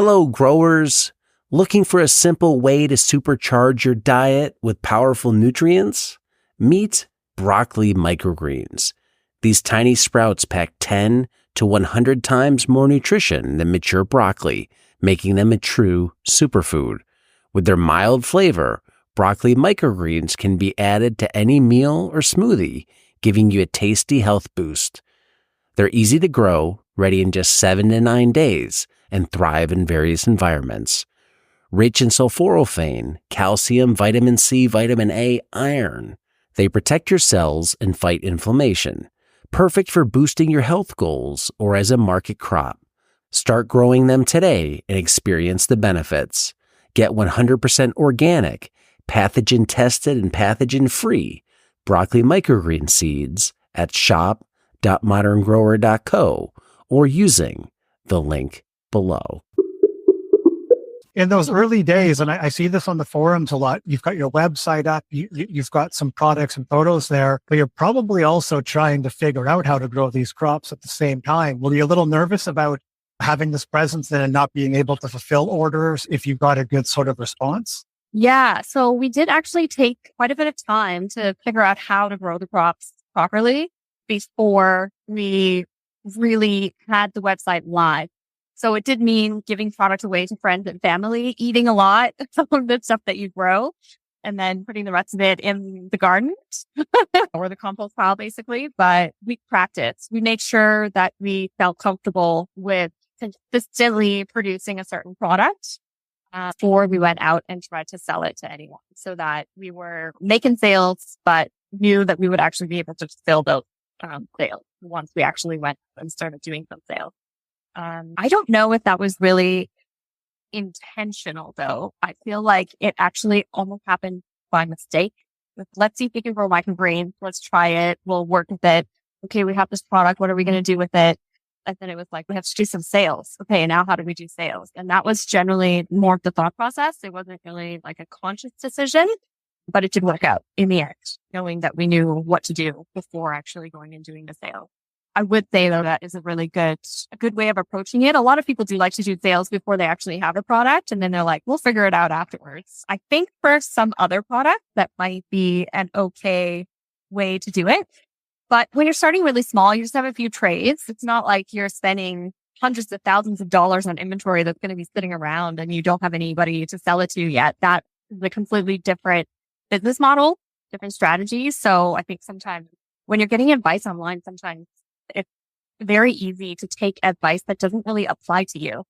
Hello, growers. Looking for a simple way to supercharge your diet with powerful nutrients? Meet broccoli microgreens. These tiny sprouts pack 10 to 100 times more nutrition than mature broccoli, making them a true superfood. With their mild flavor, broccoli microgreens can be added to any meal or smoothie, giving you a tasty health boost. They're easy to grow, ready in just 7 to 9 days, and thrive in various environments. Rich in sulforaphane, calcium, vitamin C, vitamin A, iron. They protect your cells and fight inflammation. Perfect for boosting your health goals or as a market crop. Start growing them today and experience the benefits. Get 100% organic, pathogen tested and pathogen free broccoli microgreen seeds at shop.moderngrower.co or using the link below. In those early days, and I see this on the forums a lot, you've got your website up, you've got some products and photos there, but you're probably also trying to figure out how to grow these crops at the same time. Were you a little nervous about having this presence and not being able to fulfill orders if you got a good sort of response? Yeah, so we did actually take quite a bit of time to figure out how to grow the crops properly before we really had the website live. So it did mean giving product away to friends and family, eating a lot of the stuff that you grow, and then putting the rest of it in the garden or the compost pile, basically. But we practiced. We made sure that we felt comfortable with consistently producing a certain product before we went out and tried to sell it to anyone, so that we were making sales, but knew that we would actually be able to fill those sales once we actually went and started doing some sales. I don't know if that was really intentional, though. I feel like it actually almost happened by mistake. Let's see if we can grow microgreens. Let's try it. We'll work with it. Okay, we have this product. What are we going to do with it? And then it was like, we have to do some sales. Okay, now how do we do sales? And that was generally more of the thought process. It wasn't really like a conscious decision, but it did work out in the end, knowing that we knew what to do before actually going and doing the sale. I would say, though, that is a good way of approaching it. A lot of people do like to do sales before they actually have a product, and then they're like, we'll figure it out afterwards. I think for some other product, that might be an okay way to do it. But when you're starting really small, you just have a few trays. It's not like you're spending hundreds of thousands of dollars on inventory that's going to be sitting around and you don't have anybody to sell it to yet. That is a completely different business model, different strategies. So I think sometimes when you're getting advice online, sometimes it's very easy to take advice that doesn't really apply to you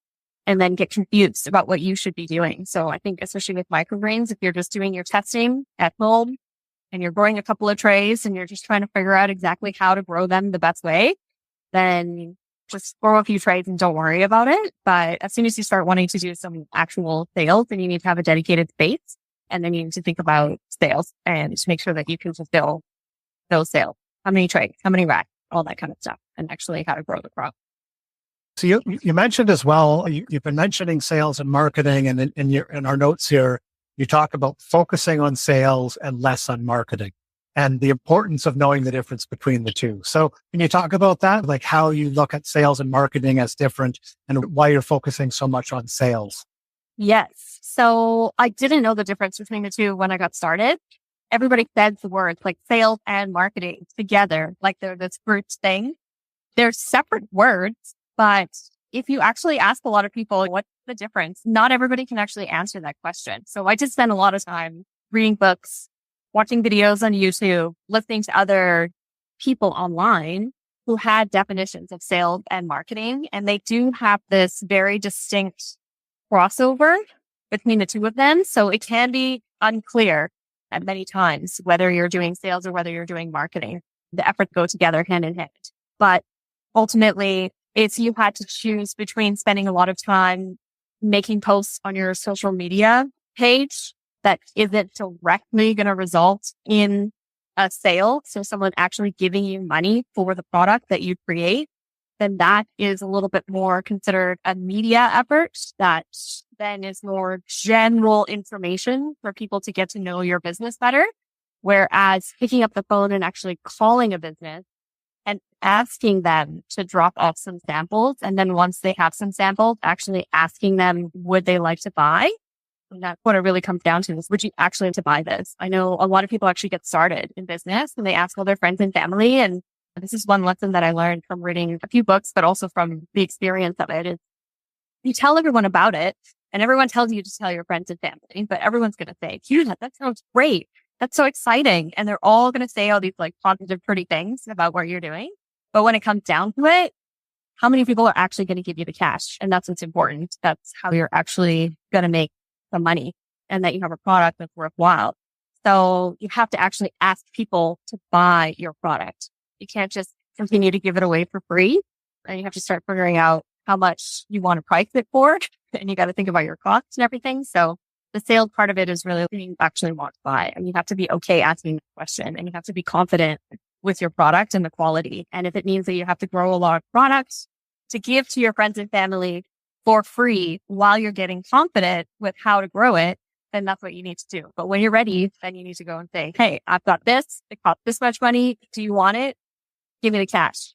and then get confused about what you should be doing. So I think especially with microgreens, if you're just doing your testing at home and you're growing a couple of trays and you're just trying to figure out exactly how to grow them the best way, then just grow a few trays and don't worry about it. But as soon as you start wanting to do some actual sales, then you need to have a dedicated space, and then you need to think about sales and to make sure that you can fulfill those sales. How many trays, how many racks, all that kind of stuff, and actually how to grow the crop. So you mentioned as well, you've been mentioning sales and marketing, and in our notes here, you talk about focusing on sales and less on marketing and the importance of knowing the difference between the two. So can you talk about that, like how you look at sales and marketing as different and why you're focusing so much on sales? Yes. So I didn't know the difference between the two when I got started. Everybody says the words like sales and marketing together, like they're this group thing. They're separate words, but if you actually ask a lot of people, what's the difference? Not everybody can actually answer that question. So I just spend a lot of time reading books, watching videos on YouTube, listening to other people online who had definitions of sales and marketing. And they do have this very distinct crossover between the two of them. So it can be unclear at many times whether you're doing sales or whether you're doing marketing. The efforts go together hand in hand. But ultimately, if you had to choose between spending a lot of time making posts on your social media page that isn't directly going to result in a sale, so someone actually giving you money for the product that you create, then that is a little bit more considered a media effort that then is more general information for people to get to know your business better. Whereas picking up the phone and actually calling a business and asking them to drop off some samples. And then once they have some samples, actually asking them, would they like to buy? And that's what it really comes down to is, would you actually like to buy this? I know a lot of people actually get started in business and they ask all their friends and family. And this is one lesson that I learned from reading a few books, but also from the experience of it is you tell everyone about it and everyone tells you to tell your friends and family, but everyone's going to say, yeah, that sounds great. That's so exciting. And they're all going to say all these like positive, pretty things about what you're doing. But when it comes down to it, how many people are actually going to give you the cash? And that's what's important. That's how you're actually going to make the money and that you have a product that's worthwhile. So you have to actually ask people to buy your product. You can't just continue to give it away for free. And you have to start figuring out how much you want to price it for. And you got to think about your costs and everything. So the sales part of it is really who you actually want to buy. And you have to be okay asking the question and you have to be confident with your product and the quality. And if it means that you have to grow a lot of products to give to your friends and family for free while you're getting confident with how to grow it, then that's what you need to do. But when you're ready, then you need to go and say, hey, I've got this. It costs this much money. Do you want it? Give me the cash.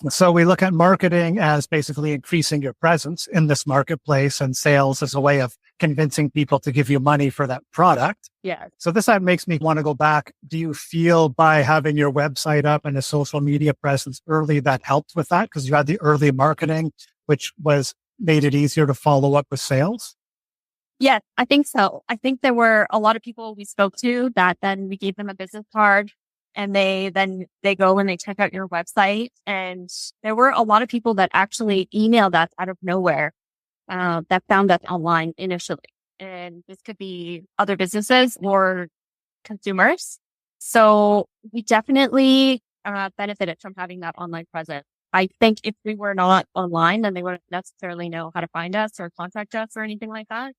So we look at marketing as basically increasing your presence in this marketplace and sales as a way of convincing people to give you money for that product. Yeah. So this makes me want to go back. Do you feel by having your website up and a social media presence early that helped with that? Because you had the early marketing, which made it easier to follow up with sales? Yes, I think so. I think there were a lot of people we spoke to that then we gave them a business card and they go and they check out your website. And there were a lot of people that actually emailed us out of nowhere that found us online initially. And this could be other businesses or consumers. So we definitely benefited from having that online presence. I think if we were not online, then they wouldn't necessarily know how to find us or contact us or anything like that.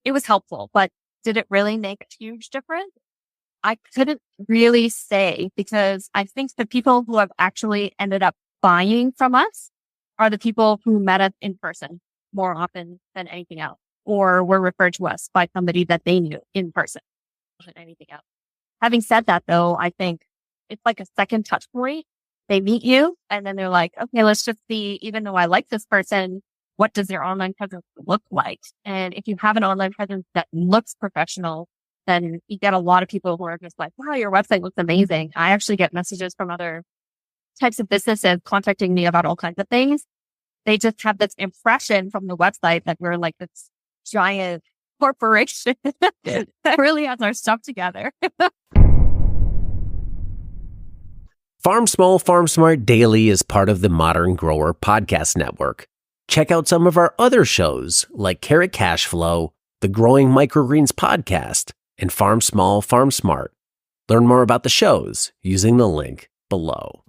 It was helpful, but did it really make a huge difference? I couldn't really say because I think the people who have actually ended up buying from us are the people who met us in person more often than anything else, or were referred to us by somebody that they knew in person than anything else. Having said that, though, I think it's like a second touch point. They meet you and then they're like, okay, let's just see, even though I like this person, what does their online presence look like? And if you have an online presence that looks professional, then you get a lot of people who are just like, wow, your website looks amazing. I actually get messages from other types of businesses contacting me about all kinds of things. They just have this impression from the website that we're like this giant corporation that really has our stuff together. Farm Small, Farm Smart Daily is part of the Modern Grower Podcast Network. Check out some of our other shows like Carrot Cash Flow, the Growing Microgreens podcast, and Farm Small, Farm Smart. Learn more about the shows using the link below.